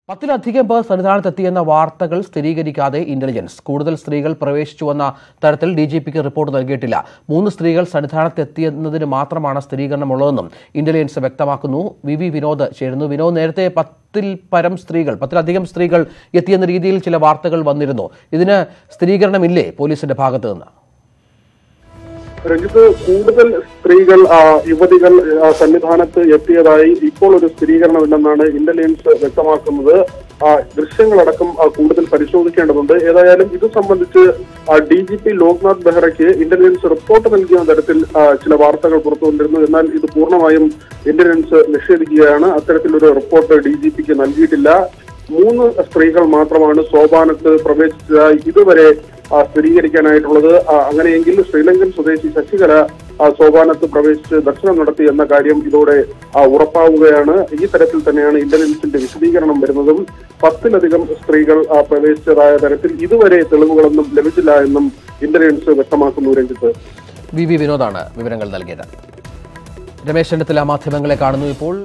10-ലധികം പേർ സന്നിധാനത്തെത്തിയെന്ന വാർത്തകൾ സ്ഥിരീകരിക്കാതെ ഇന്റലിജൻസ്. കൂടുതൽ സ്ത്രീകൾ പ്രവേശിച്ചുവെന്ന തരത്തിൽ ഡിജിപിക്ക് റിപ്പോർട്ട് നൽകിയിട്ടില്ല. 3 സ്ത്രീകൾ സന്നിധാനത്തെത്തിയെന്നതിന് മാത്രമാണ് സ്ഥിരീകരണമുള്ളതെന്നും ഇന്റലിജൻസ് വ്യക്തമാക്കുന്നു. വി വിനോദ് ചേരുന്നു. വിനോദ്, നേരത്തെ 10-ലധികം സ്ത്രീകൾ എത്തിയെന്ന രീതിയിൽ ചില വാർത്തകൾ വന്നിരുന്നു. ഇതിന് സ്ഥിരീകരണമില്ലേ പോലീസിന്റെ ഭാഗത്തു നിന്ന്? രഞ്ജിത്ത്, കൂടുതൽ സ്ത്രീകൾ യുവതികൾ സന്നിധാനത്ത് എത്തിയതായി ഇപ്പോൾ ഒരു സ്ഥിരീകരണമില്ലെന്നാണ് ഇന്റലിജൻസ് വ്യക്തമാക്കുന്നത്. ദൃശ്യങ്ങളടക്കം കൂടുതൽ പരിശോധിക്കേണ്ടതുണ്ട്. ഏതായാലും ഇത് സംബന്ധിച്ച് DGP ലോക്നാഥ് ബെഹ്റയ്ക്ക് ഇന്റലിജൻസ് റിപ്പോർട്ട് നൽകിയ തരത്തിൽ ചില വാർത്തകൾ പുറത്തുവന്നിരുന്നു. എന്നാൽ ഇത് പൂർണ്ണമായും ഇന്റലിജൻസ് നിഷേധിക്കുകയാണ്. അത്തരത്തിലൊരു റിപ്പോർട്ട് DGPക്ക് നൽകിയിട്ടില്ല. 3 സ്ത്രീകൾ മാത്രമാണ് സോപാനത്ത് പ്രവേശിച്ചതായി ഇതുവരെ സ്ഥിരീകരിക്കാനായിട്ടുള്ളത്. അങ്ങനെയെങ്കിൽ ശ്രീലങ്കൻ സ്വദേശി ശശികല സോപാനത്ത് പ്രവേശിച്ച് ദർശനം നടത്തി എന്ന കാര്യം ഇതോടെ ഉറപ്പാവുകയാണ്. ഈ തരത്തിൽ തന്നെയാണ് ഇന്റലിജൻസിന്റെ വിശദീകരണം വരുന്നതും. 10-ലധികം സ്ത്രീകൾ പ്രവേശിച്ചതായ തരത്തിൽ ഇതുവരെ തെളിവുകളൊന്നും ലഭിച്ചില്ല എന്നും ഇന്റലിജൻസ് വ്യക്തമാക്കുന്നു. രഞ്ജിത്ത്, വി വിനോദാണ് വിവരങ്ങൾ നൽകിയത്. രമേശ് ചെന്നിത്തല മാധ്യമങ്ങളെ കാണുന്നു ഇപ്പോൾ.